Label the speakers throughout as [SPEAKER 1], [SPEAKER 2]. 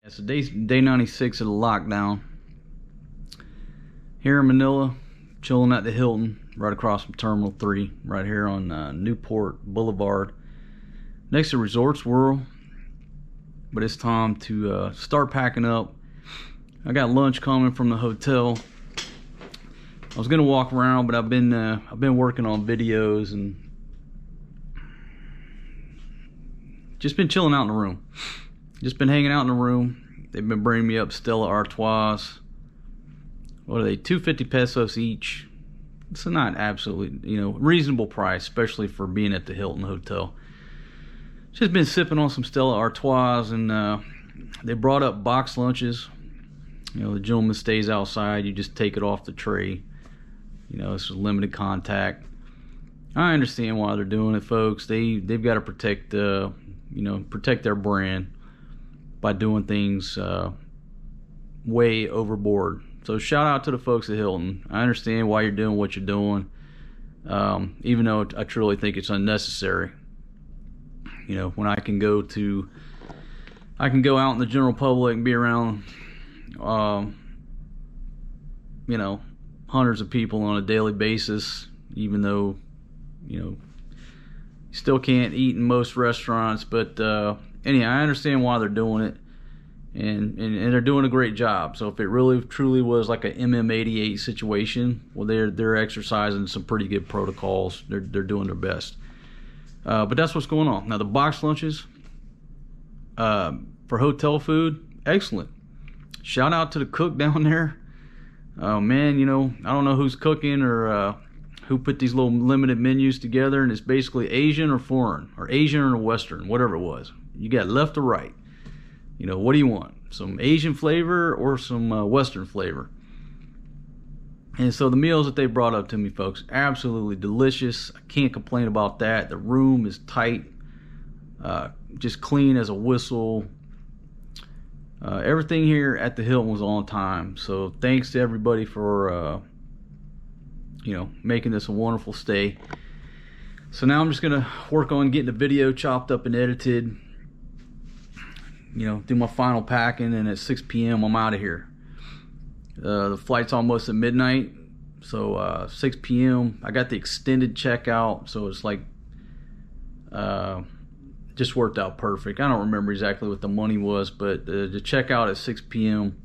[SPEAKER 1] So day 96 of the lockdown. Here in Manila, chilling at the Hilton, right across from Terminal 3, right here on Newport Boulevard, next to Resorts World. But it's time to start packing up. I got lunch coming from the hotel. I was gonna walk around, but I've been working on videos and just been chilling out in the room. Just been hanging out in the room. They've been bringing me up Stella Artois. What are they? 250 pesos each. It's not absolutely, reasonable price, especially for being at the Hilton Hotel. Just been sipping on some Stella Artois, and they brought up box lunches. The gentleman stays outside. You just take it off the tray. This is limited contact. I understand why they're doing it, folks. They've got to protect protect their brand by doing things way overboard. So shout out to the folks at Hilton. I understand why you're doing what you're doing, even though I truly think it's unnecessary. When I can go out in the general public and be around hundreds of people on a daily basis, even though you still can't eat in most restaurants. But anyhow, I understand why they're doing it, and they're doing a great job. So if it really truly was like a MM88 situation, well, they're exercising some pretty good protocols. They're doing their best. But that's what's going on. Now the box lunches for hotel food, excellent. Shout out to the cook down there. Oh man, I don't know who's cooking or who put these little limited menus together, and it's basically Asian or foreign, or Asian or Western, whatever it was. You got left or right. What do you want? Some Asian flavor or some Western flavor? And so the meals that they brought up to me, folks, absolutely delicious. I can't complain about that. The room is tight, just clean as a whistle. Everything here at the Hilton was on time. So thanks to everybody for making this a wonderful stay. So now I'm just gonna work on getting the video chopped up and edited, do my final packing, and at 6 p.m. I'm out of here. The flight's almost at midnight, so 6 p.m. I got the extended checkout, so it's like just worked out perfect. I don't remember exactly what the money was, but the checkout at 6 p.m.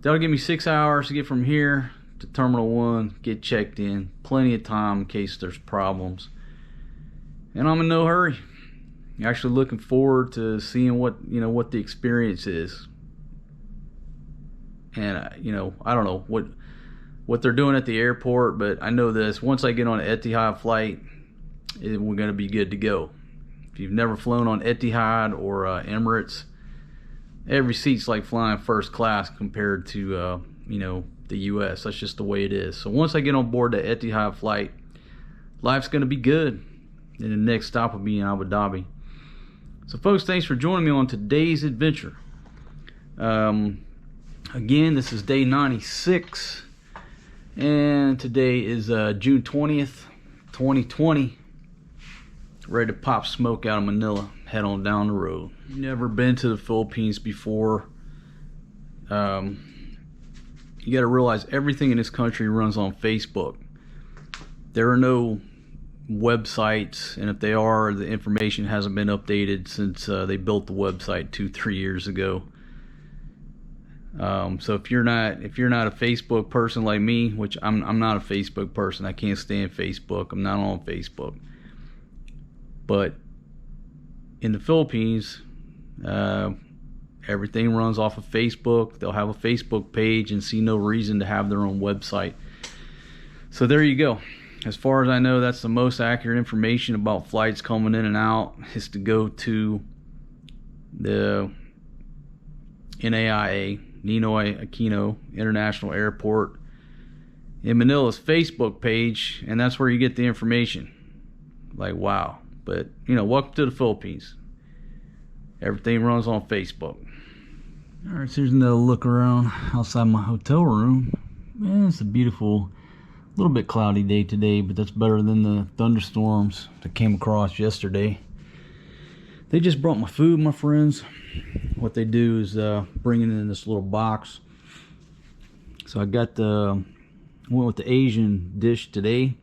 [SPEAKER 1] that'll give me 6 hours to get from here to Terminal 1, get checked in. Plenty of time in case there's problems. And I'm in no hurry. Actually looking forward to seeing what the experience is. And I don't know what they're doing at the airport, but I know this: once I get on an Etihad flight, we're gonna be good to go. If you've never flown on Etihad or Emirates, every seat's like flying first class compared to the US. That's just the way it is. So once I get on board the Etihad flight, life's gonna be good. And the next stop will be in Abu Dhabi. So folks, thanks for joining me on today's adventure. Again, this is day 96, and today is June 20th, 2020. Ready to pop smoke out of Manila, head on down the road. Never been to the Philippines before. You got to realize everything in this country runs on Facebook. There are no websites, and if they are, the information hasn't been updated since they built the website 2-3 years ago. So if you're not a Facebook person like me, which I'm not a Facebook person, I can't stand Facebook. I'm not on Facebook. But in the Philippines, everything runs off of Facebook. They'll have a Facebook page and see no reason to have their own website. So there you go. As far as I know, that's the most accurate information about flights coming in and out, is to go to the NAIA, Ninoy Aquino International Airport, in Manila's Facebook page, and that's where you get the information. Like, wow. But welcome to the Philippines. Everything runs on Facebook. All right, so here's another look around outside my hotel room. Man, it's a beautiful, little bit cloudy day today, but that's better than the thunderstorms that came across yesterday. They just brought my food, my friends. What they do is bring it in this little box. So I got went with the Asian dish today,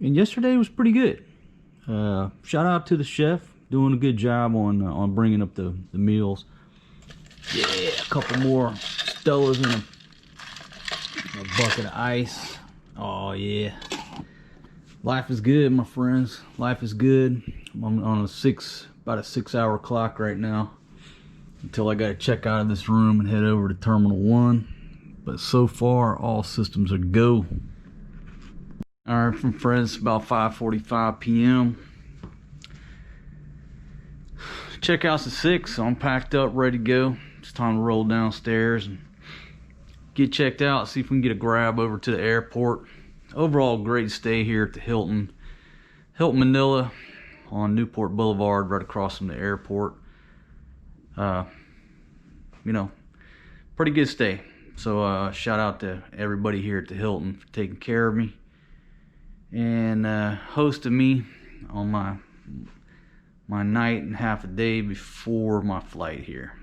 [SPEAKER 1] and yesterday was pretty good. Shout out to the chef, doing a good job on bringing up the meals. Yeah, a couple more Stellas in a bucket of ice. Oh yeah, life is good, my friends. Life is good. I'm on about a 6-hour clock right now until I got to check out of this room and head over to Terminal 1. But so far, all systems are go. All right, from friends, about 5:45 p.m. Checkout's at 6, so I'm packed up, ready to go. It's time to roll downstairs and get checked out, see if we can get a grab over to the airport. Overall, great stay here at the Hilton Manila on Newport Boulevard, right across from the airport. You know, pretty good stay. So shout out to everybody here at the Hilton for taking care of me and hosting me on my night and half a day before my flight here.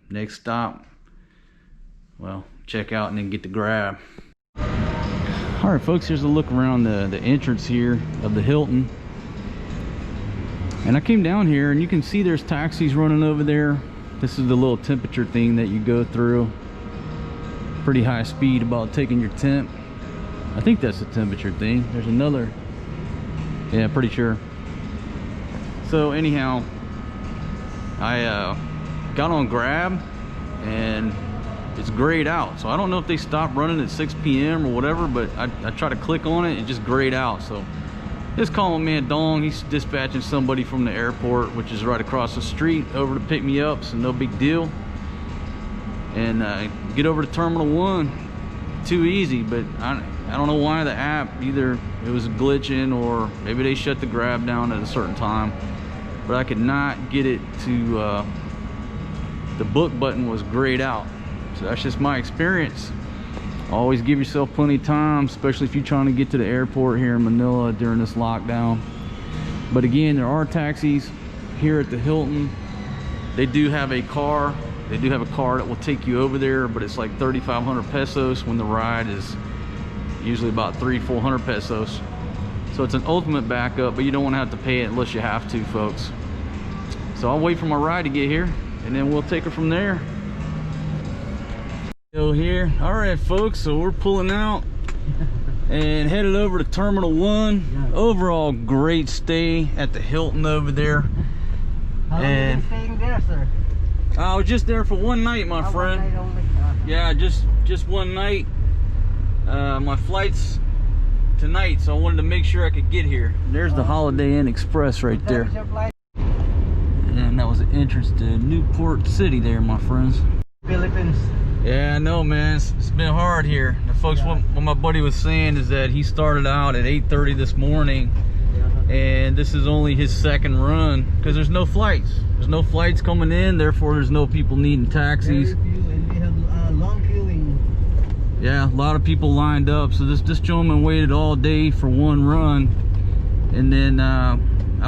[SPEAKER 1] Next stop, well, check out and then get the grab. All right, folks, here's a look around the entrance here of the Hilton. And I came down here and you can see there's taxis running over there. This is the little temperature thing that you go through. Pretty high speed about taking your temp. I think that's the temperature thing. There's another, yeah, pretty sure. So anyhow, I got on Grab and it's grayed out. So I don't know if they stopped running at 6 p.m. or whatever, but I try to click on it and just grayed out. So just call my man Dong. He's dispatching somebody from the airport, which is right across the street, over to pick me up, so no big deal. And get over to Terminal 1. Too easy, but I don't know why the app, either it was glitching or maybe they shut the Grab down at a certain time, but I could not get it to, the book button was grayed out. So that's just my experience. Always give yourself plenty of time, especially if you're trying to get to the airport here in Manila during this lockdown. But again, there are taxis here at the Hilton. They do have a car. They do have a car that will take you over there, but it's like 3,500 pesos when the ride is usually about 300-400 pesos. So it's an ultimate backup, but you don't want to have to pay it unless you have to, folks. So I'll wait for my ride to get here, and then we'll take it from there. Here, all right, folks, so we're pulling out and headed over to Terminal 1. Overall, great stay at the Hilton over there.
[SPEAKER 2] How long have you been staying there, sir?
[SPEAKER 1] I was just there for one night, my friend.
[SPEAKER 2] One night only?
[SPEAKER 1] Yeah, just one night. My flight's tonight, so I wanted to make sure I could get here. There's the Holiday Inn Express right there. And that was the entrance to Newport City there, my friends.
[SPEAKER 2] Philippines.
[SPEAKER 1] Yeah, I know, man. It's been hard here. Now, folks, what my buddy was saying is that he started out at 8:30 this morning, and this is only his second run because there's no flights. There's no flights coming in, therefore there's no people needing taxis.
[SPEAKER 2] Very few, and we have long queuing.
[SPEAKER 1] Yeah, a lot of people lined up. So this gentleman waited all day for one run, and then I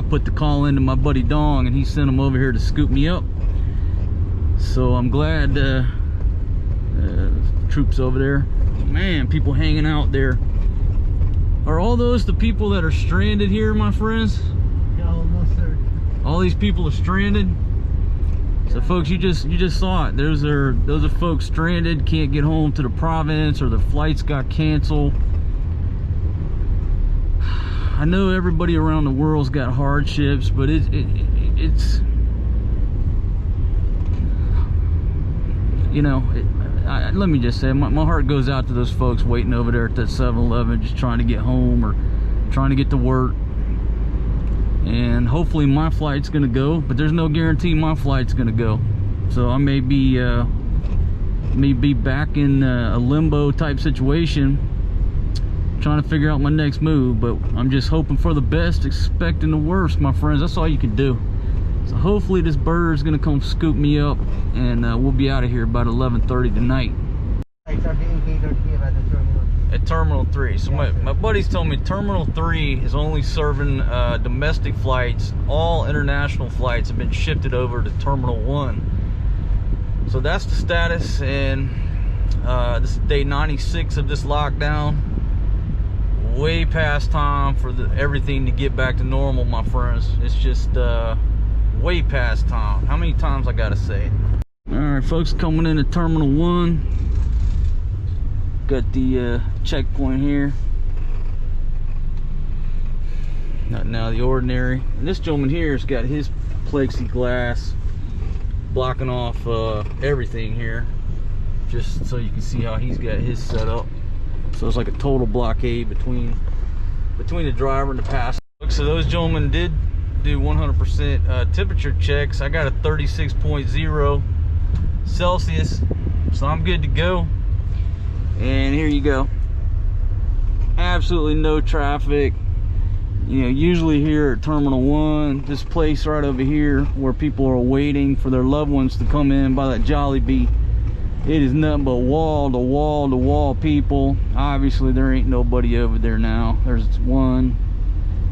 [SPEAKER 1] put the call into my buddy Dong, and he sent him over here to scoop me up. So I'm glad. Troops over there, man, people hanging out there. Are all those the people that are stranded here, my friends?
[SPEAKER 2] Yeah, almost, sir.
[SPEAKER 1] All these people are stranded. So folks, you just saw it. Those are folks stranded, can't get home to the province, or their flights got canceled. I know everybody around the world's got hardships, but it's you know, let me just say, my heart goes out to those folks waiting over there at that 7-Eleven, just trying to get home or trying to get to work. And hopefully my flight's gonna go, but there's no guarantee my flight's gonna go. So I may be back in a limbo type situation, trying to figure out my next move. But I'm just hoping for the best, expecting the worst, my friends. That's all you can do. So hopefully this bird's gonna come scoop me up, and we'll be out of here about 11:30 tonight.
[SPEAKER 2] Flights are being catered here at the terminal.
[SPEAKER 1] at Terminal 3. So my buddies told me Terminal 3 is only serving domestic flights. All international flights have been shifted over to Terminal 1. So that's the status, and this is day 96 of this lockdown. Way past time for everything to get back to normal, my friends. It's just way past time. How many times I gotta say it? Alright folks, coming into Terminal 1. Got the checkpoint here. Not now the ordinary. And this gentleman here has got his plexiglass blocking off everything here, just so you can see how he's got his set up. So it's like a total blockade between the driver and the passenger. So those gentlemen did do 100% temperature checks. I got a 36.0 Celsius, so I'm good to go. And here you go. Absolutely no traffic. You know, usually here at Terminal 1, this place right over here where people are waiting for their loved ones to come in by that Jollibee, it is nothing but wall to wall to wall people. Obviously there ain't nobody over there now. There's 1,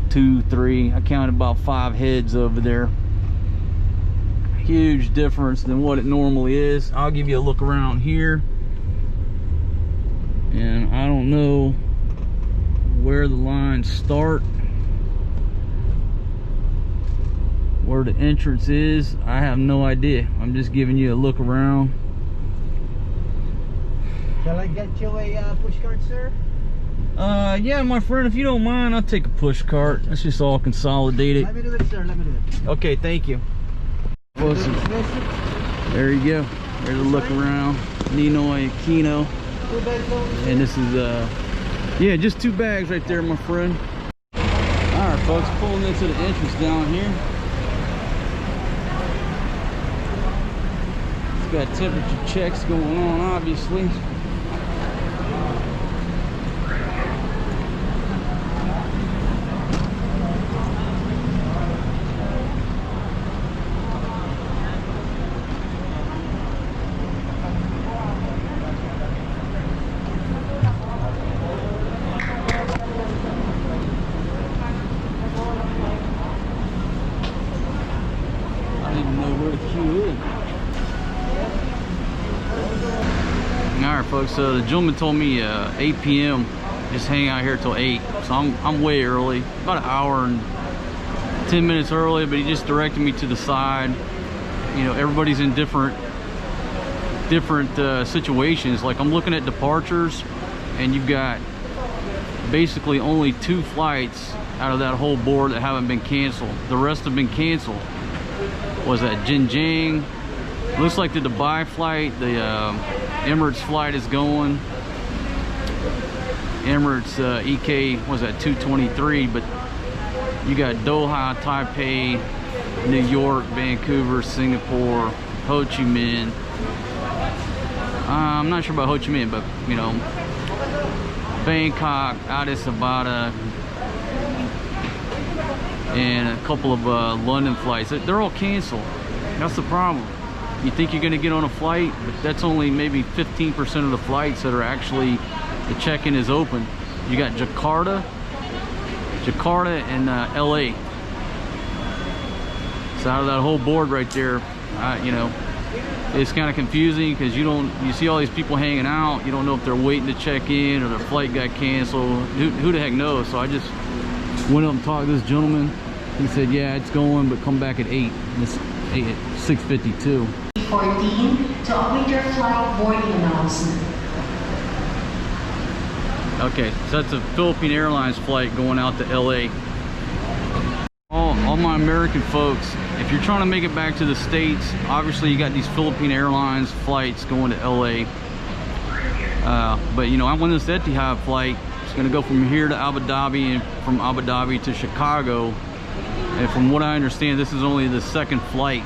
[SPEAKER 1] 2, 3. I counted about 5 heads over there. Huge difference than what it normally is. I'll give you a look around here. And I don't know where the lines start, where the entrance is. I have no idea. I'm just giving you a look around.
[SPEAKER 2] Shall I get you a push cart, sir?
[SPEAKER 1] Yeah, my friend, if you don't mind, I'll take a push cart. That's just all consolidated.
[SPEAKER 2] Let me do it, sir. Let me do it.
[SPEAKER 1] Okay, thank you. Awesome. There you go. There's a look around. Ninoy Aquino.
[SPEAKER 2] 2 bags only.
[SPEAKER 1] And this is yeah, just 2 bags right there, my friend. Alright folks, pulling into the entrance down here. It's got temperature checks going on, obviously. Alright folks, so the gentleman told me 8 p.m. just hang out here till 8, so I'm way early, about an hour and 10 minutes early, but he just directed me to the side. You know, everybody's in different situations. Like I'm looking at departures, and you've got basically only 2 flights out of that whole board that haven't been canceled. The rest have been canceled. Was that Jinjiang? Looks like the Dubai flight, the Emirates flight is going. Emirates EK was at 223, but you got Doha, Taipei, New York, Vancouver, Singapore, Ho Chi Minh. I'm not sure about Ho Chi Minh, but you know, Bangkok, Addis Ababa, and a couple of London flights. They're all canceled. That's the problem. You think you're going to get on a flight, but that's only maybe 15% of the flights that are actually, the check-in is open. You got Jakarta and LA. So out of that whole board right there, you know, it's kind of confusing because you see all these people hanging out. You don't know if they're waiting to check in or their flight got canceled. Who the heck knows? So I just went up and talked to this gentleman. He said, yeah, it's going, but come back at 8. It's 6:52.
[SPEAKER 3] 14 to await your flight boarding announcement.
[SPEAKER 1] Okay, so that's a Philippine Airlines flight going out to LA. All my American folks, if you're trying to make it back to the States, obviously you got these Philippine Airlines flights going to LA. But you know, I won this Etihad flight. It's going to go from here to Abu Dhabi and from Abu Dhabi to Chicago. And from what I understand, this is only the 2nd flight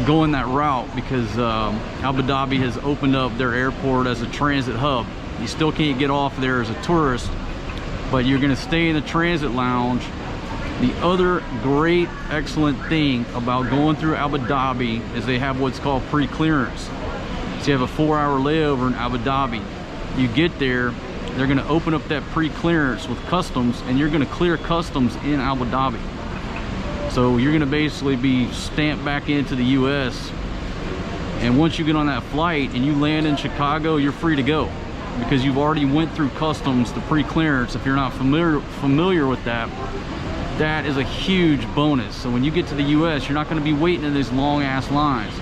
[SPEAKER 1] going that route because Abu Dhabi has opened up their airport as a transit hub. You still can't get off there as a tourist, but you're going to stay in the transit lounge. The other great, excellent thing about going through Abu Dhabi is they have what's called pre-clearance. So you have a 4-hour layover in Abu Dhabi. you get there, they're going to open up that pre-clearance with customs, and you're going to clear customs in Abu Dhabi. So you're going to basically be stamped back into the US, and once you get on that flight and you land in Chicago, you're free to go, because you've already went through customs, the pre-clearance. If you're not familiar with that, that is a huge bonus. So when you get to the US, you're not going to be waiting in these long ass lines.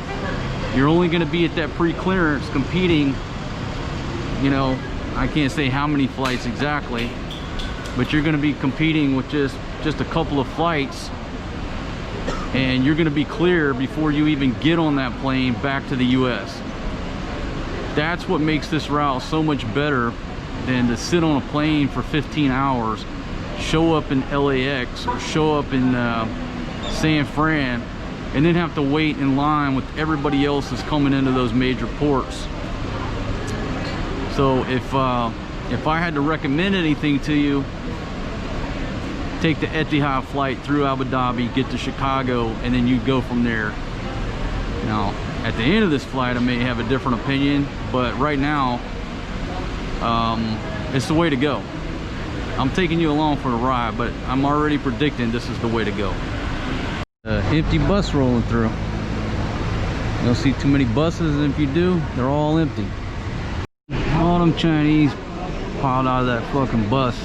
[SPEAKER 1] You're only going to be at that pre-clearance competing, you know, I can't say how many flights exactly, but you're going to be competing with just a couple of flights, and you're going to be clear before you even get on that plane back to the US. That's what makes this route so much better than to sit on a plane for 15 hours, show up in LAX or show up in San Fran, and then have to wait in line with everybody else that's coming into those major ports. So if I had to recommend anything to you, take the Etihad flight through Abu Dhabi, get to Chicago, and then you go from there. Now, at the end of this flight, I may have a different opinion, but right now, it's the way to go. I'm taking you along for the ride, but I'm already predicting this is the way to go. Empty bus rolling through. You don't see too many buses, and if you do, they're all empty. All them Chinese piled out of that fucking bus.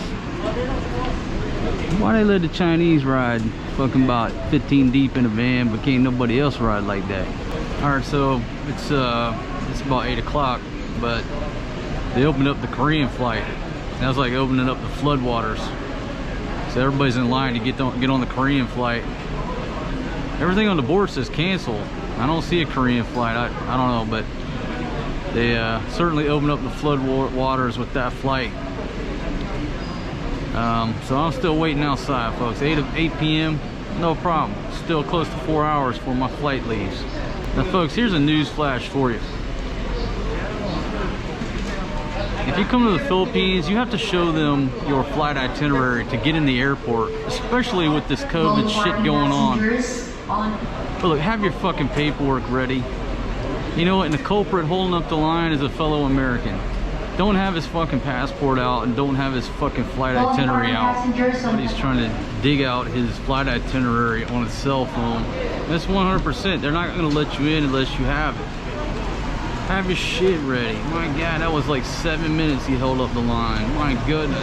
[SPEAKER 1] Why they let the Chinese ride fucking about 15 deep in a van, but can't nobody else ride like that? Alright, so it's about 8 o'clock, but they opened up the Korean flight. That was like opening up the floodwaters. So everybody's in line to get on the Korean flight. Everything on the board says cancel. I don't see a Korean flight. I don't know, but they certainly opened up the floodwaters with that flight. So I'm still waiting outside, folks. 8 p.m. No problem. Still close to 4 hours before my flight leaves. Now, folks, here's a news flash for you. If you come to the Philippines, you have to show them your flight itinerary to get in the airport, especially with this COVID shit going on. But look, have your fucking paperwork ready. You know what? And the culprit holding up the line is a fellow American. Don't have his fucking passport out and don't have his fucking flight itinerary out. But he's trying to dig out his flight itinerary on his cell phone. That's 100%. They're not going to let you in unless you have it. Have your shit ready. My God, that was like 7 minutes he held up the line. My goodness.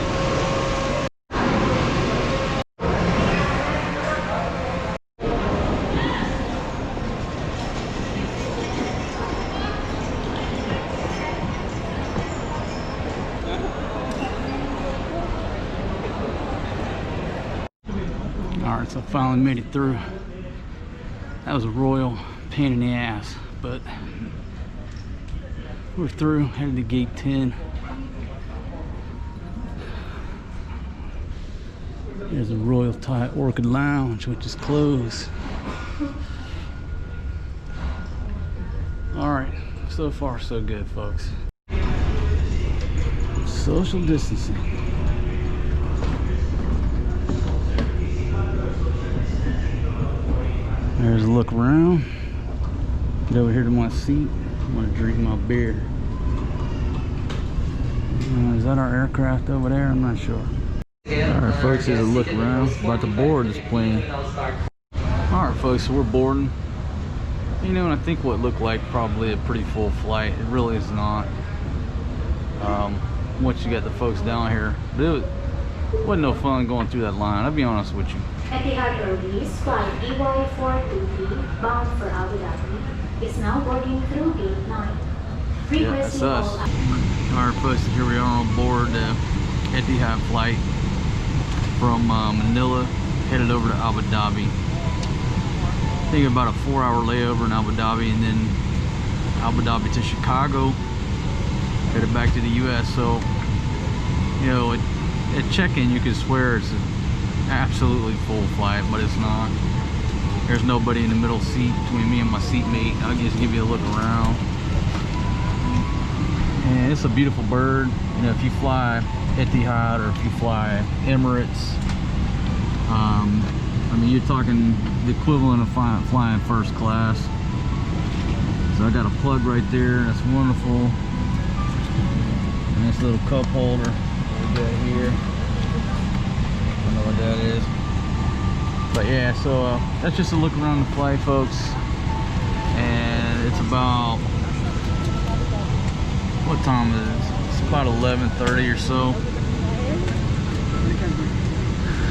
[SPEAKER 1] Alright, so I finally made it through. That was a royal pain in the ass, but we're through, headed to gate 10. There's a Royal Thai Orchid Lounge, which is closed. Alright, so far so good, folks. Social distancing. There's a look around. Get over here to my seat. I'm gonna drink my beer. Is that our aircraft over there? I'm not sure. Alright, folks, here's a look around. About to board this plane. Alright, folks, so we're boarding. You know, and I think what looked like probably a pretty full flight, it really is not. Once you got the folks down here, but it wasn't no fun going through that line, I'll be honest with you.
[SPEAKER 3] Etihad Airways flight EY423 bound for Abu Dhabi is now boarding through gate 9.
[SPEAKER 1] Yeah, that's us. Alright, folks, here we are on board the Etihad flight from Manila, headed over to Abu Dhabi. I think about a 4-hour layover in Abu Dhabi, and then Abu Dhabi to Chicago, headed back to the US. So, you know, at check-in you could swear it's an absolutely full flight, but it's not. There's nobody in the middle seat between me and my seatmate. I'll just give you a look around. And it's a beautiful bird. You know, if you fly Etihad or if you fly Emirates, I mean, you're talking the equivalent of flying first class. So I got a plug right there. That's wonderful. And it's Nice little cup holder. What we got here. I don't know what that is. But yeah, so that's just a look around the flight, folks. And it's about, what time is it? It's about 11:30 or so.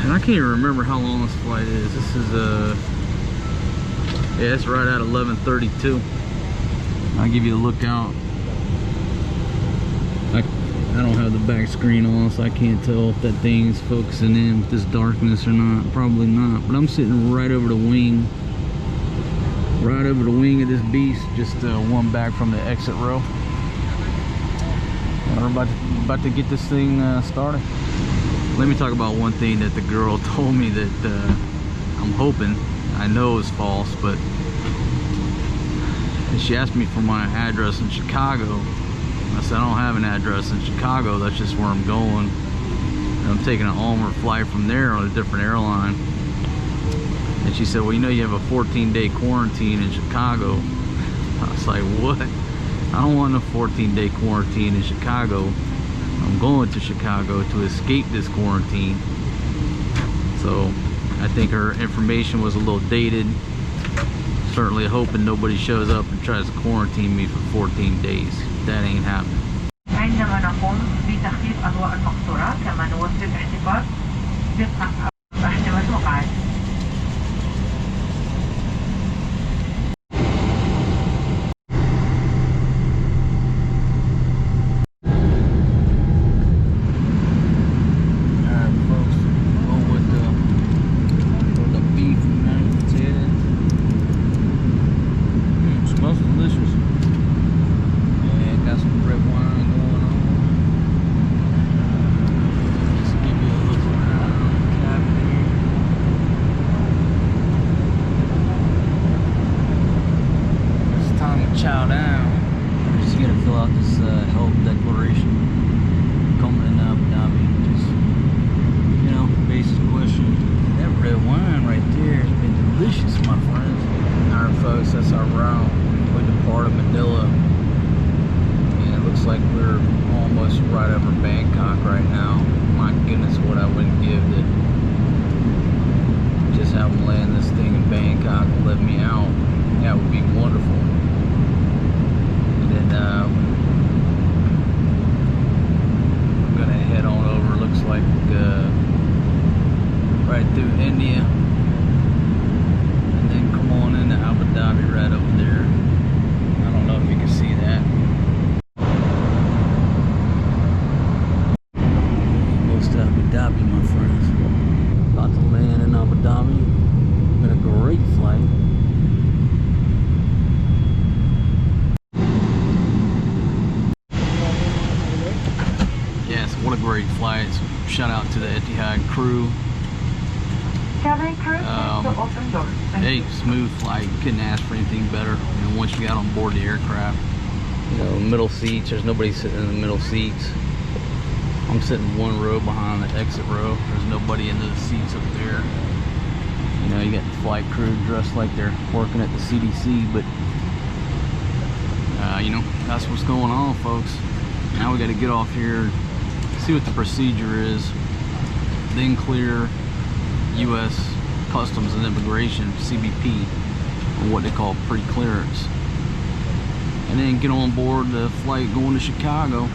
[SPEAKER 1] And I can't even remember how long this flight is. This is yeah, it's right at 11:32. I'll give you a look out. I don't have the back screen on, so I can't tell if that thing's focusing in with this darkness or not. Probably not. But I'm sitting right over the wing. Right over the wing of this beast, just one back from the exit row. We're about to get this thing started. Let me talk about one thing that the girl told me that I'm hoping, I know is false, but she asked me for my address in Chicago. I said, I don't have an address in Chicago, that's just where I'm going. And I'm taking an Ulmer flight from there on a different airline. And she said, well, you know you have a 14-day quarantine in Chicago. I was like, what? I don't want a 14-day quarantine in Chicago. I'm going to Chicago to escape this quarantine. So I think her information was a little dated. Certainly hoping nobody shows up and tries to quarantine me for 14 days. That ain't happening.
[SPEAKER 4] عندما نقوم بتخفيف أضواء المقصورة كما نوفر الاحتفاظ باحتمال وقعات.
[SPEAKER 1] Chow down. I'm just gonna fill out this health declaration. Coming in Abu Dhabi. Just, you know, basic question. That red wine right there has been delicious, my friends. Alright, folks, that's our route. We departed Manila. And it looks like we're almost right over Bangkok right now. My goodness, what I wouldn't give to just have them land this thing in Bangkok and let me out. That would be wonderful. I'm gonna head on over, looks like right through India, and then come on into Abu Dhabi right over there. I don't know if you can see that. Almost to Abu Dhabi, my friends. About to land in Abu Dhabi. Been a great flight. What a great flight. Shout out to the Etihad crew. Hey, smooth flight. Couldn't ask for anything better. You know, once you got on board the aircraft, you know, middle seats, there's nobody sitting in the middle seats. I'm sitting one row behind the exit row. There's nobody in the seats up there. You know, you got the flight crew dressed like they're working at the CDC, but you know, that's what's going on, folks. Now we got to get off here, see what the procedure is, then clear U.S. Customs and Immigration, CBP, or what they call pre-clearance, and then get on board the flight going to Chicago.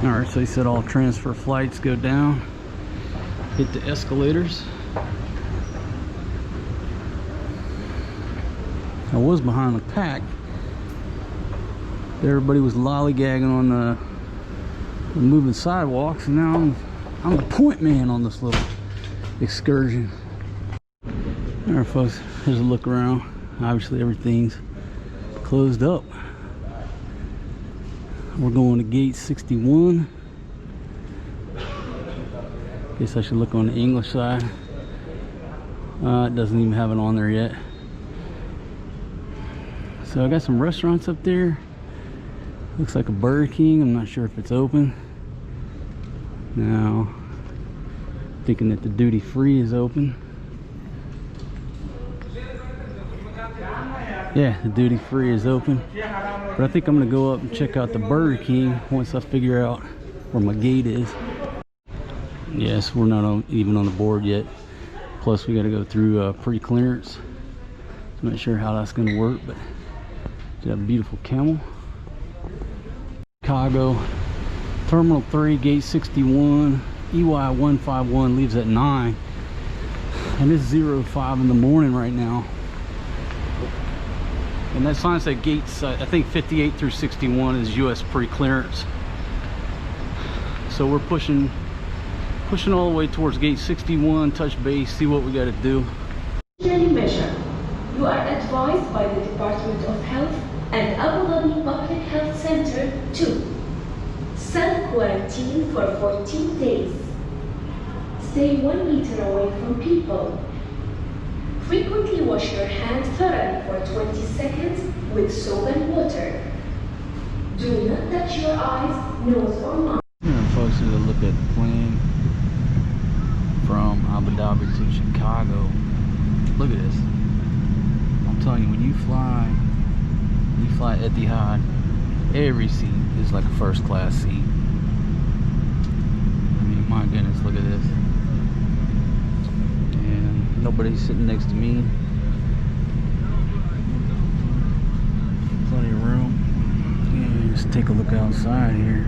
[SPEAKER 1] Alright, so he said all transfer flights go down, hit the escalators. I was behind the pack. Everybody was lollygagging on the moving sidewalks, and now I'm the point man on this little excursion. Alright folks, here's a look around. Obviously everything's closed up. We're going to gate 61. Guess I should look on the English side. It doesn't even have it on there yet. So I got some restaurants up there. Looks like a Burger King. I'm not sure if it's open. Now, thinking that the duty free is open. Yeah, the duty free is open. But I think I'm gonna go up and check out the Burger King once I figure out where my gate is. Yes, we're not even on the board yet. Plus we gotta go through pre-clearance. I'm not sure how that's gonna work, but we have a beautiful camel. Chicago, Terminal 3, Gate 61, EY151 leaves at 9. And it's 05 in the morning right now. And that sign said gates, I think 58 through 61 is US pre-clearance. So we're pushing all the way towards gate 61, touch base, see what we got to do.
[SPEAKER 3] Measure. You are advised by the Department of Health and Abu Dhabi Public Health Center to self-quarantine for 14 days. Stay 1 meter away from people. Frequently wash your hands thoroughly for 20 seconds with soap and water. Do not touch your eyes, nose, or mouth.
[SPEAKER 1] Yeah, folks, here's a look at the plane from Abu Dhabi to Chicago. Look at this. I'm telling you, when you fly Etihad, every seat is like a first class seat. I mean, my goodness, look at this. And nobody's sitting next to me. Plenty of room. And just take a look outside here.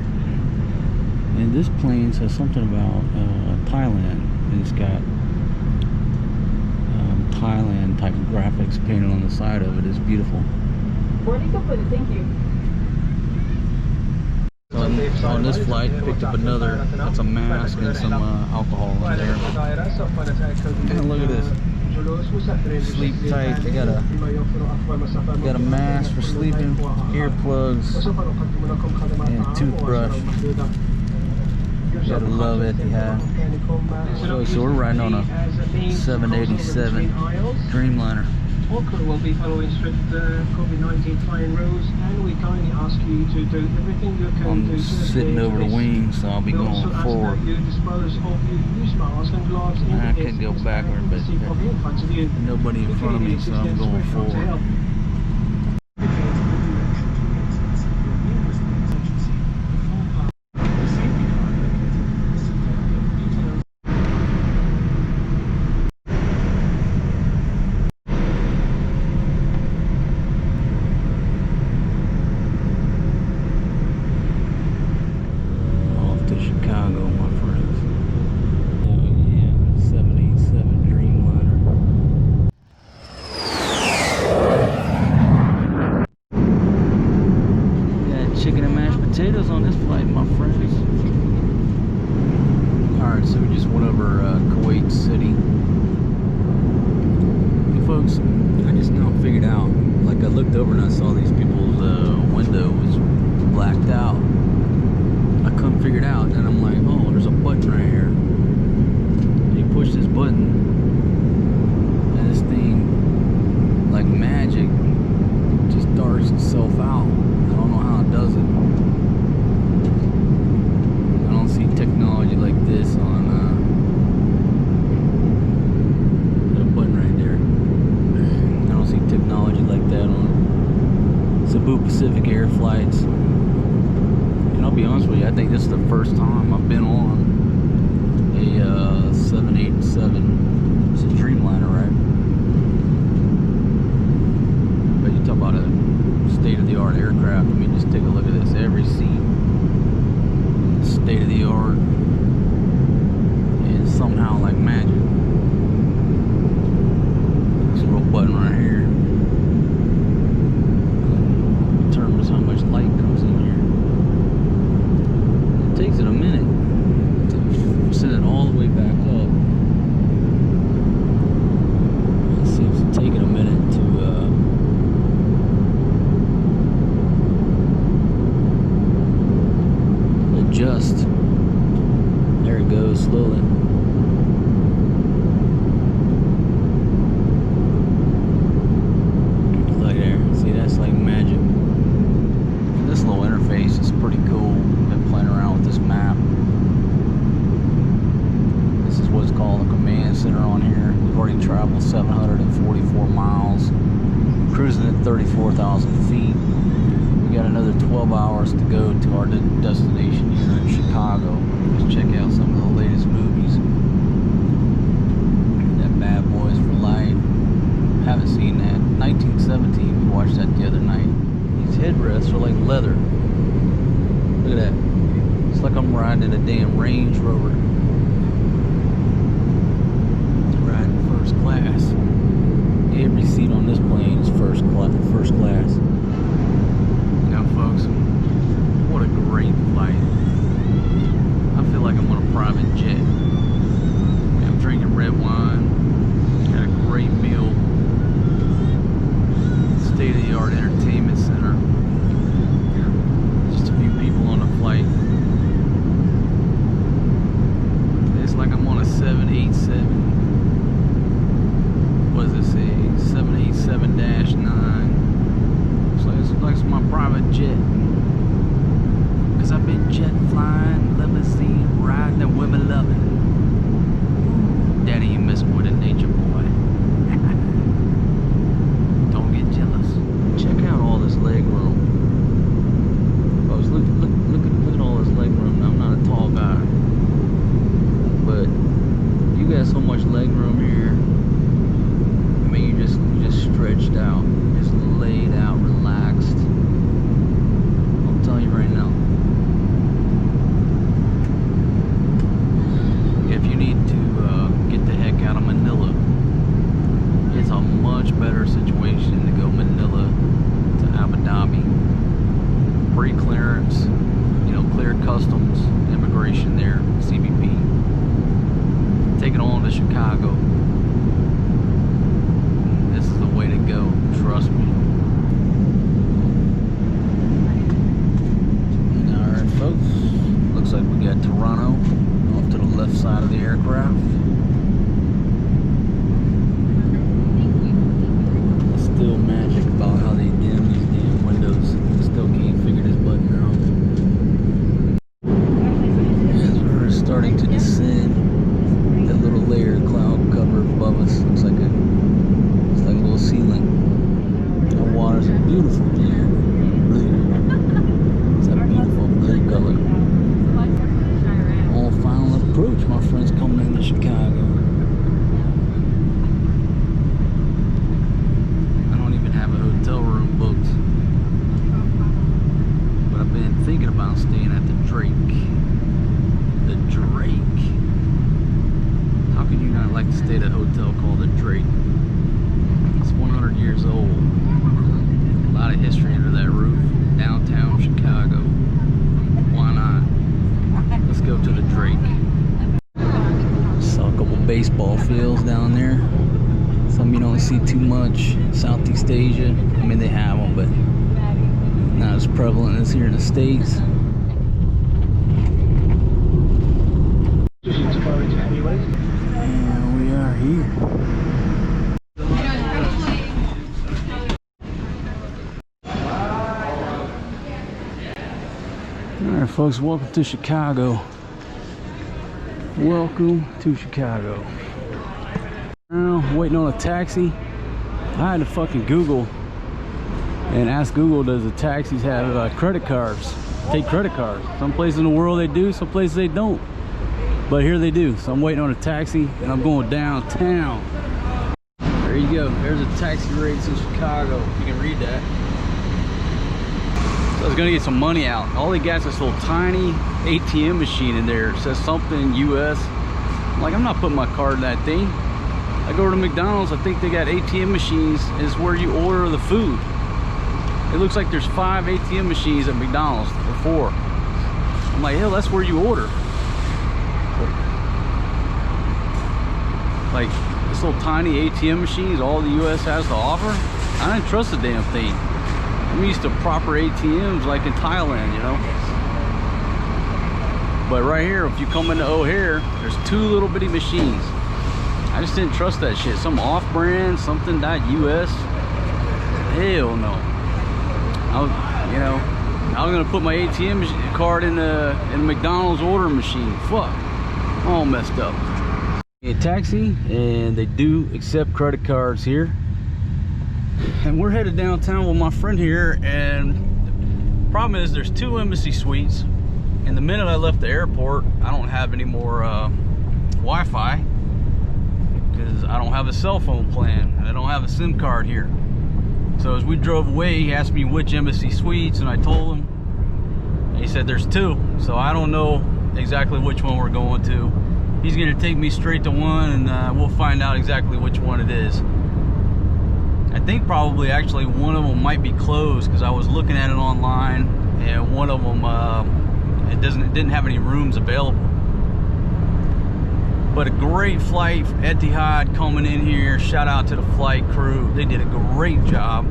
[SPEAKER 1] And this plane says something about Thailand. And it's got Thailand type of graphics painted on the side of it. It's beautiful.
[SPEAKER 3] Thank you.
[SPEAKER 1] On this flight, picked up another. That's a mask and some alcohol in there. And look at this. Sleep tight. You got a mask for sleeping, earplugs, and a toothbrush. Gotta love Etihad. So we're riding on a 787 Dreamliner.
[SPEAKER 5] All crew will be following strict COVID-19 flying rules, and we kindly ask you to do everything you can
[SPEAKER 1] I'm
[SPEAKER 5] to
[SPEAKER 1] sitting over the wing, so I'll be
[SPEAKER 5] we also
[SPEAKER 1] going
[SPEAKER 5] ask
[SPEAKER 1] forward.
[SPEAKER 5] that you dispose of your use mask and gloves in
[SPEAKER 1] I
[SPEAKER 5] the
[SPEAKER 1] could go
[SPEAKER 5] distance
[SPEAKER 1] backward,
[SPEAKER 5] and
[SPEAKER 1] but
[SPEAKER 5] seat probably in front of you.
[SPEAKER 1] nobody in
[SPEAKER 5] If
[SPEAKER 1] front of
[SPEAKER 5] you
[SPEAKER 1] me,
[SPEAKER 5] need
[SPEAKER 1] so I'm
[SPEAKER 5] assistance,
[SPEAKER 1] going
[SPEAKER 5] we're here to
[SPEAKER 1] forward.
[SPEAKER 5] help.
[SPEAKER 1] Off to Chicago, my friends. Oh yeah, 787 Dreamliner. Got chicken and mashed potatoes on this flight, my friends. Alright, so we just went over Kuwait City. Hey folks, I just now figured out, like I looked over and I saw these people's window was blacked out. I couldn't figure it out, and I'm like, oh, there's a button right here. And you push this button, and this thing, like magic, just darts itself out. I don't know how it does it. I don't see technology like this on a button right there. I don't see technology like that on Cebu Pacific Air flights. And I'll be honest with you, I think this is the first time I've been on a 787. It's a Dreamliner, right? But you talk about a state-of-the-art aircraft. I mean, just take a look at this. Every seat, state-of-the-art, and somehow like magic. This little button right here determines how much light comes in here. It takes it a minute to send it all the way back up. It seems to take it a minute to adjust. There it goes slowly. 34,000 feet. We got another 12 hours to go to our destination here in Chicago. Let's check out some of the latest movies. That Bad Boys for Life. Haven't seen that. 1917, we watched that the other night. These headrests are like leather. Look at that. It's like I'm riding in a damn Range Rover. Riding first class. Every seat on this plane is first class. Now folks, what a great flight. I feel like I'm on a private jet. I'm drinking red wine. Got a great meal. State-of-the-art entertainment center. Just a few people on the flight. It's like I'm on a 787. What does it say? 787-9. It's like my private jet. Cause I've been jet flying, limousine, riding, and women loving. Daddy, you messing with a nature boy. Don't get jealous. Check out all this leg room. Folks, look at all this leg room. Now, I'm not a tall guy, but you got so much leg room here. I mean, you just stretched out, just laid out, relaxed. I'm telling you right now. If you need to get the heck out of Manila, it's a much better situation to go Manila to Abu Dhabi. Pre-clearance, cleared customs, immigration there, CBP. Take it on to Chicago. This is the way to go, trust me. Alright folks, looks like we got Toronto off to the left side of the aircraft. Still magic about how they dim these damn windows. Still can't figure this button out. As we're starting to descend, that little layer of cloud cover above us looks like a little ceiling. The water's a beautiful blue. It's a beautiful blue color. On final approach, my friends coming into Chicago. I don't even have a hotel room booked, but I've been thinking about staying at the Drake. The Drake. How can you not like to stay at a hotel called the Drake? It's 100 years old. A lot of history under that roof. Downtown Chicago. Why not? Let's go to the Drake. Saw a couple baseball fields down there. Some you don't see too much. Southeast Asia. I mean, they have them, but not as prevalent as here in the States. And we are here. Alright folks, welcome to Chicago. Welcome to Chicago. Now, waiting on a taxi. I had to fucking Google and ask Google, does the taxis have credit cards? Take credit cards. Some places in the world they do, some places they don't. But here they do. So I'm waiting on a taxi and I'm going downtown. There you go. There's the taxi rates in Chicago. You can read that. So I was gonna get some money out. All they got is this little tiny ATM machine in there. It says something US. I'm like, I'm not putting my card in that thing. I go to McDonald's, I think they got ATM machines. Is where you order the food. It looks like there's 5 ATM machines at McDonald's, or 4. I'm like, hell, that's where you order. Like, this little tiny ATM machine is all the US has to offer. I didn't trust the damn thing. I'm used to proper ATMs like in Thailand, you know. But right here, if you come into O'Hare, there's 2 little bitty machines. I just didn't trust that shit. Some off-brand, something .us. Hell no. I was gonna put my ATM card in the McDonald's order machine. Fuck, all messed up. A taxi, and they do accept credit cards here. And we're headed downtown with my friend here, and the problem is there's 2 embassy suites, and the minute I left the airport I don't have any more Wi-Fi because I don't have a cell phone plan and I don't have a SIM card here. So as we drove away, he asked me which embassy suites, and I told him, and he said there's 2. So I don't know exactly which one we're going to. He's gonna take me straight to one, and we'll find out exactly which one it is. I think probably actually one of them might be closed because I was looking at it online, and one of them it didn't have any rooms available. But a great flight, Etihad coming in here. Shout out to the flight crew. They did a great job.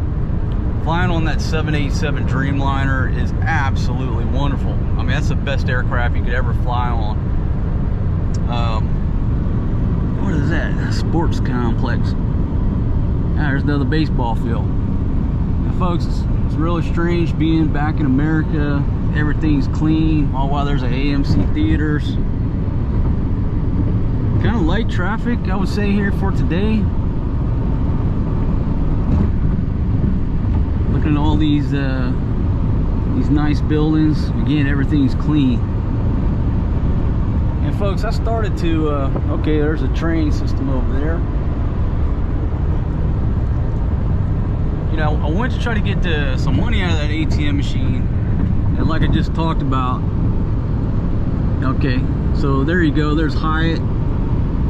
[SPEAKER 1] Flying on that 787 Dreamliner is absolutely wonderful. I mean, that's the best aircraft you could ever fly on. What is that? Sports complex. Ah, there's another baseball field. Now, folks, it's really strange being back in America. Everything's clean, all while there's a AMC theaters. Kind of light traffic, I would say, here for today. Looking at all these nice buildings. Again, everything's clean. And folks, I started to okay, there's a train system over there. You know, I went to try to get some money out of that ATM machine, and like I just talked about, okay, so there you go, there's Hyatt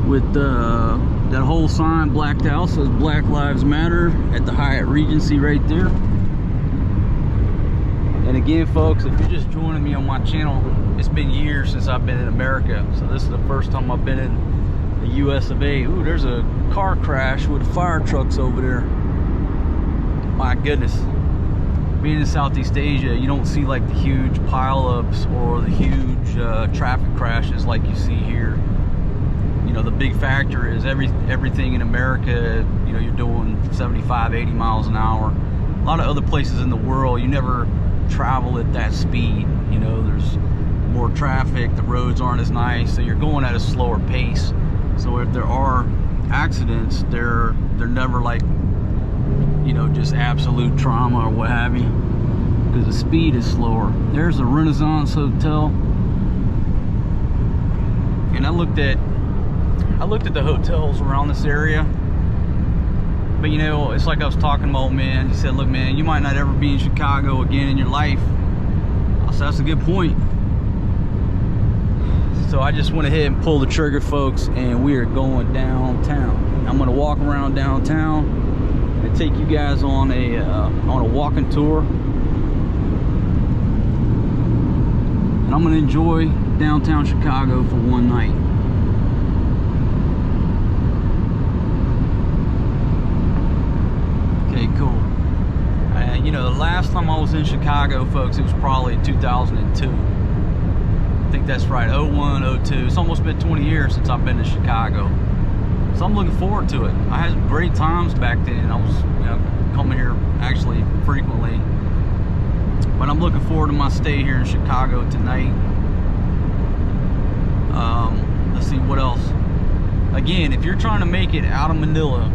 [SPEAKER 1] with that whole sign blacked out, says Black Lives Matter at the Hyatt Regency right there. And again, folks, if you're just joining me on my channel, it's been years since I've been in America, so this is the first time I've been in the US of A. Ooh, there's a car crash with fire trucks over there. My goodness. Being in Southeast Asia, you don't see like the huge pileups or the huge traffic crashes like you see here. You know, the big factor is everything in America, you know, you're doing 75, 80 miles an hour. A lot of other places in the world, you never travel at that speed. You know, there's more traffic, the roads aren't as nice, so you're going at a slower pace. So if there are accidents, they're never like, you know, just absolute trauma or what have you, because the speed is slower. There's the Renaissance Hotel, and I looked at the hotels around this area, but you know, it's like I was talking to my old man. He said, look man, you might not ever be in Chicago again in your life. I said, that's a good point. So I just went ahead and pulled the trigger, folks, and we are going downtown. I'm gonna walk around downtown and take you guys on a walking tour, and I'm gonna enjoy downtown Chicago for one night. Okay, cool. You know, the last time I was in Chicago, folks, it was probably 2002. I think that's right, 01, 02. It's almost been 20 years since I've been to Chicago. So I'm looking forward to it. I had some great times back then. I was, you know, coming here actually frequently. But I'm looking forward to my stay here in Chicago tonight. Let's see what else. Again, if you're trying to make it out of Manila,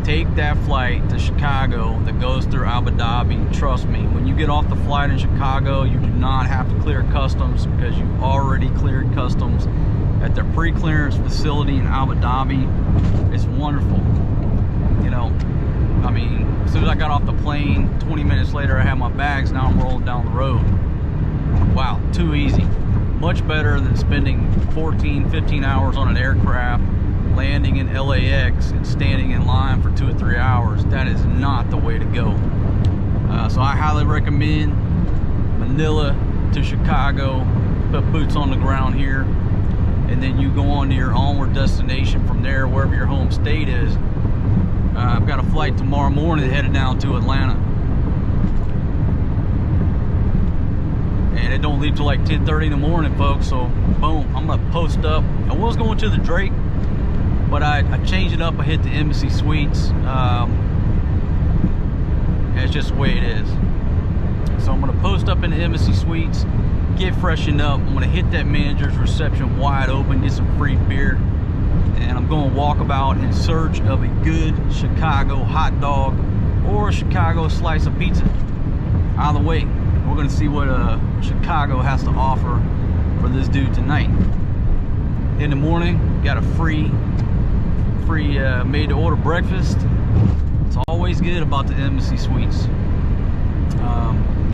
[SPEAKER 1] take that flight to Chicago that goes through Abu Dhabi. Trust me, when you get off the flight in Chicago, you do not have to clear customs because you've already cleared customs at their pre-clearance facility in Abu Dhabi. It's wonderful. You know, I mean, as soon as I got off the plane, 20 minutes later I had my bags. Now I'm rolling down the road. Wow, too easy. Much better than spending 14, 15 hours on an aircraft, landing in LAX and standing in line for 2 or 3 hours. That is not the way to go. So I highly recommend Manila to Chicago. Put boots on the ground here, and then you go on to your onward destination from there, wherever your home state is. I've got a flight tomorrow morning headed down to Atlanta, and it don't leave till like 10:30 in the morning, folks. So boom, I'm gonna post up. I was going to the Drake, but I changed it up. I hit the Embassy Suites. It's just the way it is. So I'm gonna post up in the Embassy Suites, get freshened up. I'm gonna hit that manager's reception wide open, get some free beer, and I'm going to walk about in search of a good Chicago hot dog or a Chicago slice of pizza. Either way, we're going to see what Chicago has to offer for this dude tonight. In the morning, got a free made to order breakfast. It's always good about the Embassy Suites. You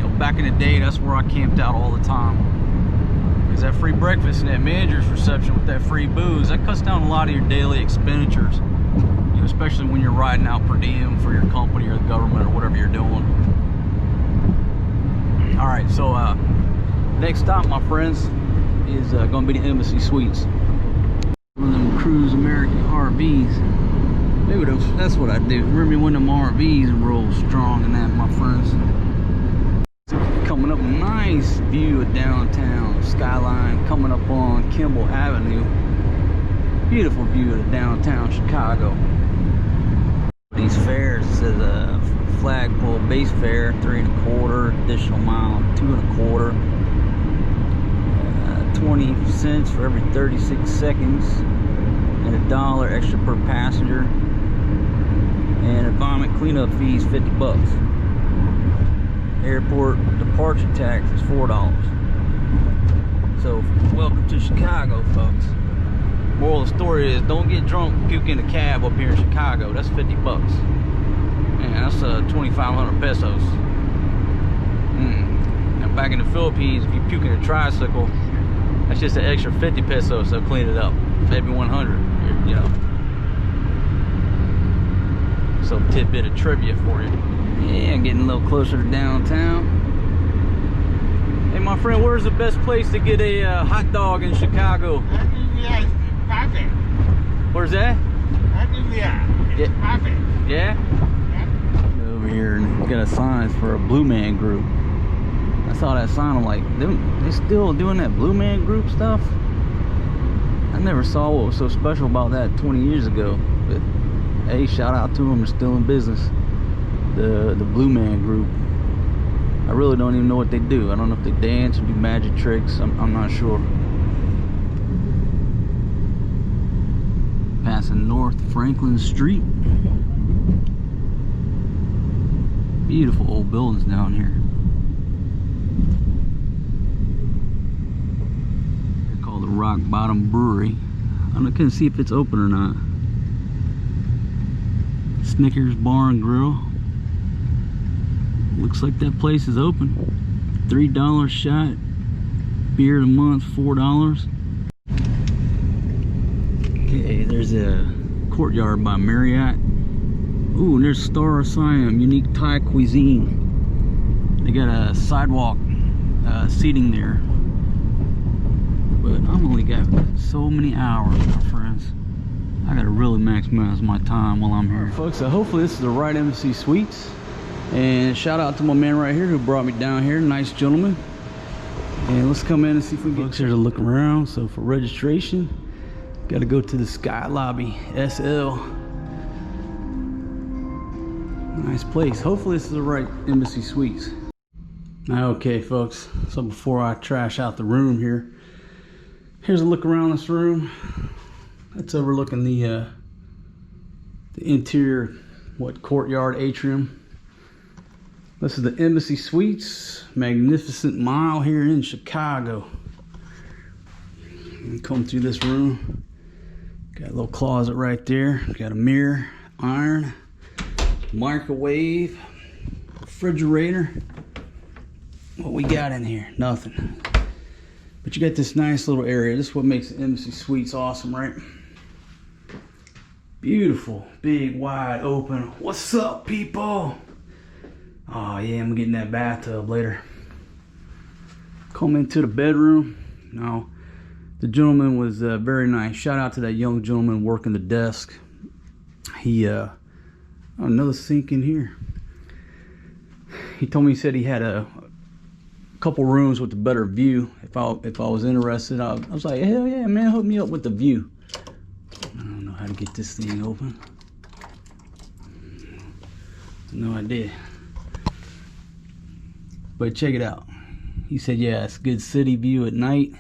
[SPEAKER 1] know, back in the day, that's where I camped out all the time. Because that free breakfast and that manager's reception with that free booze, that cuts down a lot of your daily expenditures. You know, especially when you're riding out per diem for your company or the government or whatever you're doing. All right, so next stop, my friends, is going to be the Embassy Suites. One of them Cruise American RVs. Maybe that's what I do. Remember when them RVs roll strong and that, my friends. Coming up, nice view of downtown skyline coming up on Kimball Avenue. Beautiful view of downtown Chicago. These fares, it says flagpole base fare 3 1/4, additional mile 2 1/4, 20 cents for every 36 seconds, and $1 extra per passenger, and environment cleanup fees $50. Airport departure tax is $4. So welcome to Chicago, folks. Moral of the story is, don't get drunk and puke in a cab up here in Chicago. That's $50. Man, that's 2,500 pesos. Now back in the Philippines, if you puke in a tricycle, that's just an extra 50 pesos, so clean it up. Maybe 100, you know. Some tidbit of trivia for you. Yeah, getting a little closer to downtown. Hey, my friend, where's the best place to get a hot dog in Chicago? Where's that? Yeah? Over here, and got a sign for a Blue Man Group. I saw that sign, I'm like, they still doing that Blue Man Group stuff? I never saw what was so special about that 20 years ago. But hey, shout out to them, they're still in business. The Blue Man Group. I really don't even know what they do. I don't know if they dance or do magic tricks. I'm not sure. Passing North Franklin Street. Beautiful old buildings down here. They're called the Rock Bottom Brewery. I couldn't see if it's open or not. Snickers Bar and Grill. Looks like that place is open. $3 shot. Beer a month, $4. Okay, there's a Courtyard by Marriott. Ooh, and there's Star of Siam, unique Thai cuisine. They got a sidewalk seating there. But I'm only got so many hours, my friends. I gotta really maximize my time while I'm here. Folks, so hopefully this is the right Embassy Suites. And shout out to my man right here who brought me down here. Nice gentleman. And let's come in and see if we can get here to look around. So for registration, gotta go to the Sky Lobby SL. Nice place. Hopefully this is the right Embassy Suites. Okay, folks, so before I trash out the room here, here's a look around this room. That's overlooking the interior, courtyard atrium. This is the Embassy Suites, magnificent mile here in Chicago. Come through this room. Got a little closet right there. Got a mirror, iron, microwave, refrigerator. What we got in here? Nothing. But you got this nice little area. This is what makes the Embassy Suites awesome, right? Beautiful, big, wide open. What's up, people? Oh yeah, I'm getting that bathtub later. Come into the bedroom. Now, the gentleman was very nice. Shout out to that young gentleman working the desk. He, another sink in here. He told me, he said he had a couple rooms with a better view. If I was interested, I was like, hell yeah, man, hook me up with the view. I don't know how to get this thing open. No idea. But check it out. He said, yeah, it's good city view at night.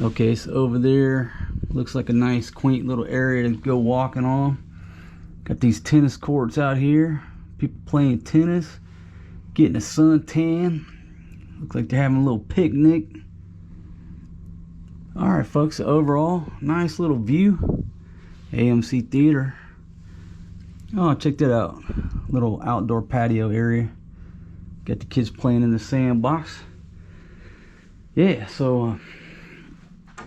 [SPEAKER 1] Okay, so over there, Looks like a nice quaint little area to go walking on. Got these tennis courts out here. People playing tennis, getting a suntan. Looks like they're having a little picnic. Alright folks, so overall, nice little view. AMC Theater. Oh, check that out. Little outdoor patio area. Got the kids playing in the sandbox. Yeah, so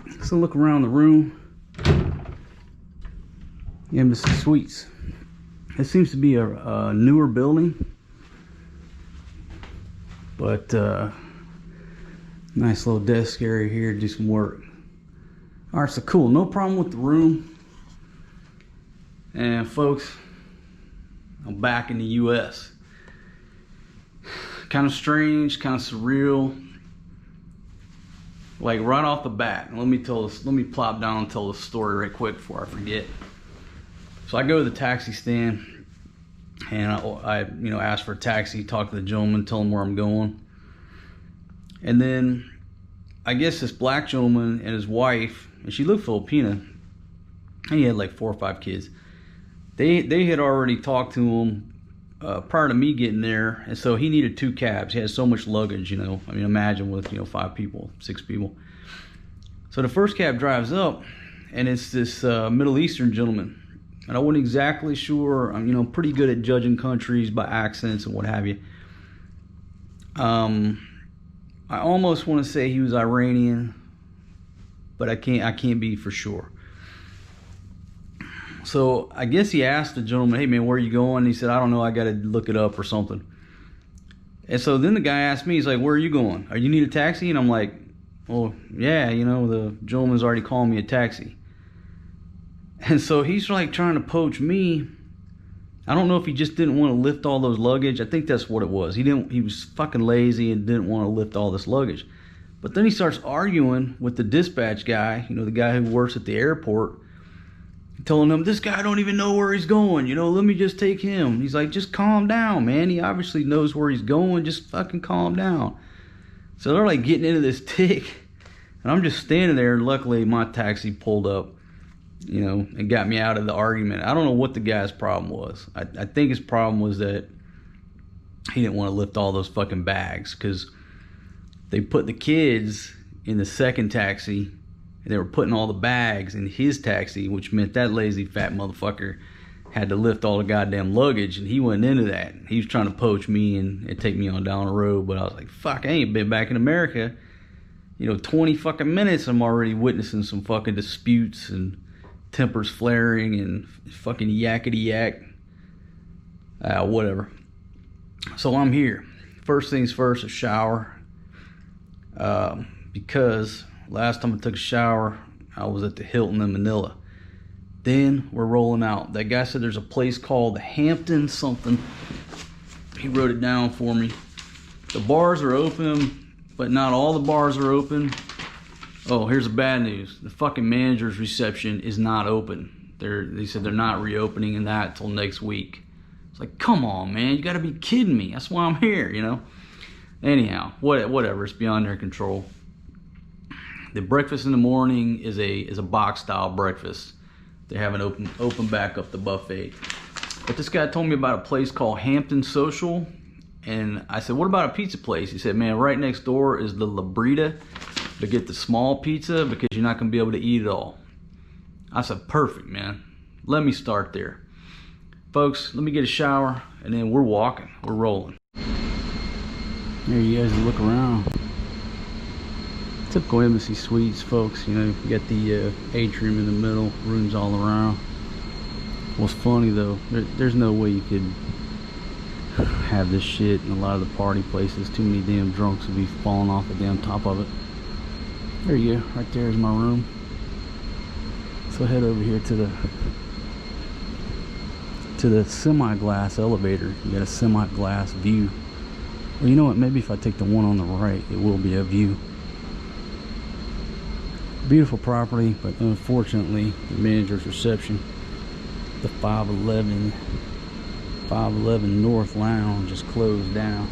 [SPEAKER 1] let's look around the room. Embassy Suites. It seems to be a newer building, but nice little desk area here to do some work. All right, so cool. No problem with the room. And folks, I'm back in the U.S. Kind of strange, kind of surreal. Like right off the bat, let me plop down and tell the story right quick before I forget. So I go to the taxi stand and I ask for a taxi, talk to the gentleman, tell him where I'm going. And then I guess this black gentleman and his wife, and she looked Filipina, he had like 4 or 5 kids. They had already talked to him prior to me getting there, and so he needed 2 cabs. He had so much luggage, I mean, imagine with 5 people, 6 people. So the first cab drives up, and it's this Middle Eastern gentleman, and I wasn't exactly sure. I'm pretty good at judging countries by accents and what have you. I almost want to say he was Iranian, but I can't be for sure. So I guess he asked the gentleman, "Hey man, where are you going?" And he said, "I don't know, I gotta look it up or something." And so then the guy asked me, he's like, "Where are you going? You need a taxi?" And I'm like, "Well, yeah, the gentleman's already calling me a taxi." And so he's like trying to poach me. I don't know if he just didn't want to lift all those luggage. I think that's what it was. He was fucking lazy and didn't want to lift all this luggage. But then he starts arguing with the dispatch guy, the guy who works at the airport, telling him, "This guy don't even know where he's going, let me just take him." He's like, "Just calm down, man. He obviously knows where he's going. Just fucking calm down." So they're like getting into this tick, and I'm just standing there, and luckily my taxi pulled up, and got me out of the argument. I don't know what the guy's problem was. I think his problem was that he didn't want to lift all those fucking bags, because they put the kids in the second taxi, and they were putting all the bags in his taxi, which meant that lazy fat motherfucker had to lift all the goddamn luggage, and he wasn't into that. He was trying to poach me and take me on down the road, but I was like, fuck, I ain't been back in America 20 fucking minutes. I'm already witnessing some fucking disputes and tempers flaring and fucking yakety yak. Whatever. So I'm here. First things first, a shower. Because last time I took a shower, I was at the Hilton in Manila. Then we're rolling out. That guy said there's a place called the Hampton something. He wrote it down for me. The bars are open, but not all the bars are open. Oh, here's the bad news. The fucking manager's reception is not open. They said they're not reopening in that till next week. It's like, come on, man. You gotta be kidding me. That's why I'm here, Anyhow, whatever. It's beyond their control. The breakfast in the morning is a box style breakfast. They haven't opened back up the buffet. But this guy told me about a place called Hampton Social, and I said, "What about a pizza place?" He said, "Man, right next door is the La Brita, to get the small pizza because you're not gonna be able to eat it all." I said, "Perfect, man. Let me start there." Folks, let me get a shower, and then we're walking. We're rolling. There you guys look around. Typical Embassy Suites, folks. You got the atrium in the middle, rooms all around. What's funny though, there's no way you could have this shit in a lot of the party places. Too many damn drunks would be falling off the damn top of it. There you go. Right there is my room. So head over here to the semi-glass elevator. You got a semi-glass view. Well, you know what? Maybe if I take the one on the right, it will be a view. Beautiful property, but unfortunately, the manager's reception, the 511 North Lounge, is closed down.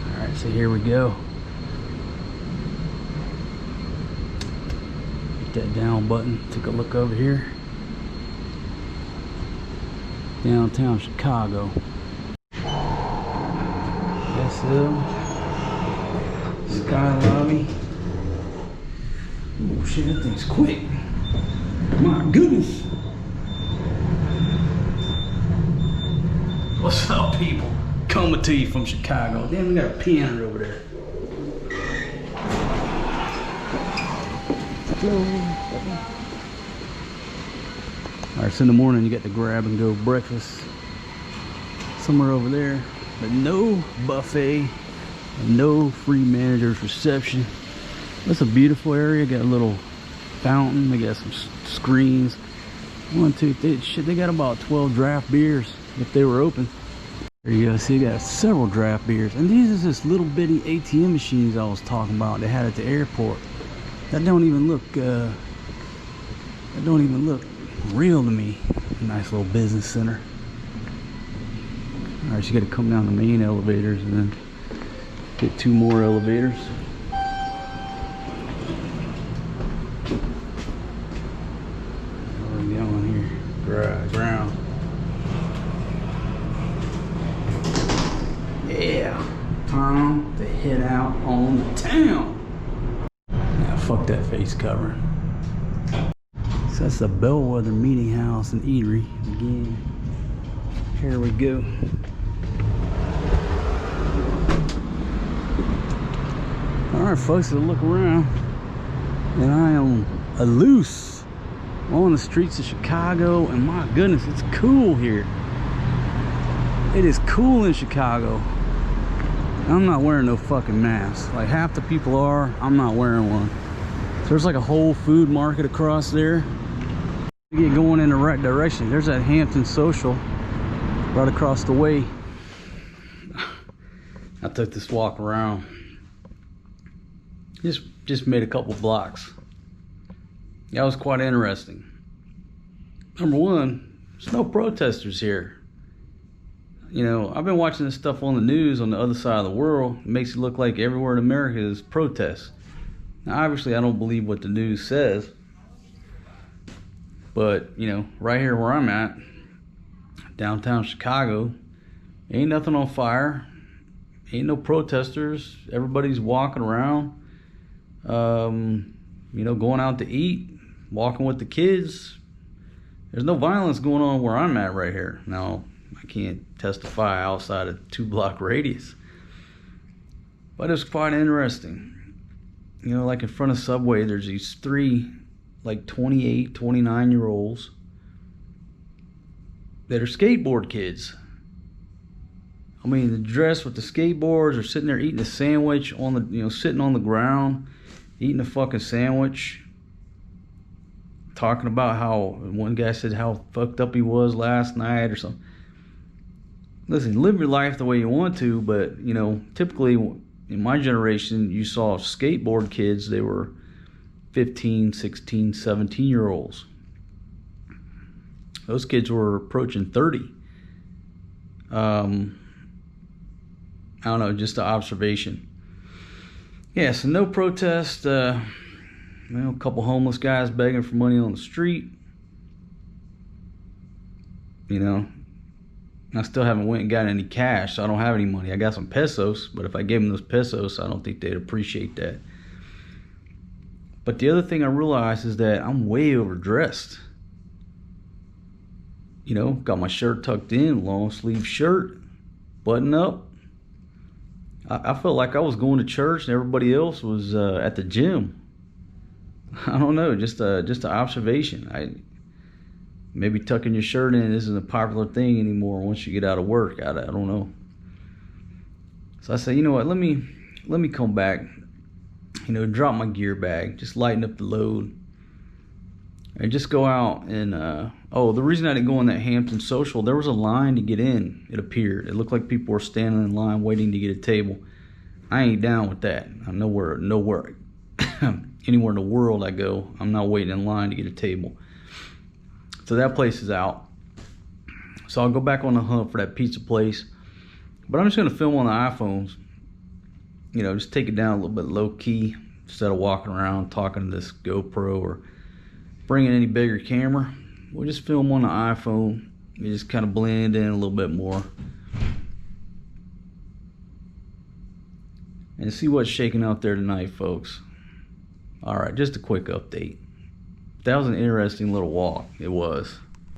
[SPEAKER 1] All right, so here we go. Hit that down button. Take a look over here. Downtown Chicago. SL. Sky Lobby. Oh shit, that thing's quick. My goodness. What's up, people? Coming to you from Chicago. Damn, we got a piano over there. Alright, so in the morning you got the grab and go breakfast somewhere over there, but no buffet and no free manager's reception. That's a beautiful area. Got a little fountain. They got some screens. 1, 2, 3. Shit, they got about 12 draft beers if they were open. There you go. See, you got several draft beers, and these is just little bitty ATM machines I was talking about. They had at the airport. That don't even look real to me. Nice little business center. All right, you got to come down the main elevators and then get 2 more elevators. Where are we going here? Ground. Yeah, time to head out on the town. Now, fuck that face covering. So that's the Bellwether Meeting House and Eatery. Again, here we go. Alright folks, so look around, and I am loose on the streets of Chicago, and my goodness, it's cool here. It is cool in Chicago. I'm not wearing no fucking mask. Like half the people are, I'm not wearing one. So there's like a whole food market across there. You get going in the right direction. There's that Hampton Social right across the way. I took this walk around. Just made a couple blocks. That was quite interesting. Number one, there's no protesters here. You know, I've been watching this stuff on the news on the other side of the world. It makes it look like everywhere in America is protests. Now, obviously, I don't believe what the news says. But, you know, right here where I'm at, downtown Chicago, ain't nothing on fire. Ain't no protesters. Everybody's walking around. You know, going out to eat, walking with the kids. There's no violence going on where I'm at right here. Now, I can't testify outside a 2-block radius. But it's quite interesting. You know, like in front of Subway, there's these 3, like 28, 29-year-olds that are skateboard kids. I mean, they're dressed with the skateboards, are sitting there eating a sandwich on the, you know, sitting on the ground, eating a fucking sandwich, talking about how, one guy said how fucked up he was last night or something. Listen, live your life the way you want to, but, you know, typically in my generation, you saw skateboard kids, they were 15, 16, 17-year-olds. Those kids were approaching 30. I don't know, just an observation. Yeah, so no protest. You know, a couple homeless guys begging for money on the street. You know, I still haven't went and got any cash, so I don't have any money. I got some pesos, but if I gave them those pesos, I don't think they'd appreciate that. But the other thing I realized is that I'm way overdressed. You know, got my shirt tucked in, long sleeve shirt, button up. I felt like I was going to church and everybody else was at the gym. I don't know, just an observation. Maybe tucking your shirt in isn't a popular thing anymore once you get out of work. I don't know. So I say, you know what? Let me come back. You know, drop my gear bag, just lighten up the load, and just go out and. The reason I didn't go on that Hampton Social, there was a line to get in. It appeared. It looked like people were standing in line waiting to get a table. I ain't down with that. I'm nowhere, anywhere in the world I go, I'm not waiting in line to get a table. So that place is out. So I'll go back on the hunt for that pizza place. But I'm just going to film on the iPhones. You know, just take it down a little bit low key instead of walking around talking to this GoPro or bring in any bigger camera, we'll just film on the iPhone. You just kind of blend in a little bit more and see what's shaking out there tonight, folks. Alright, just a quick update. That was an interesting little walk. It was.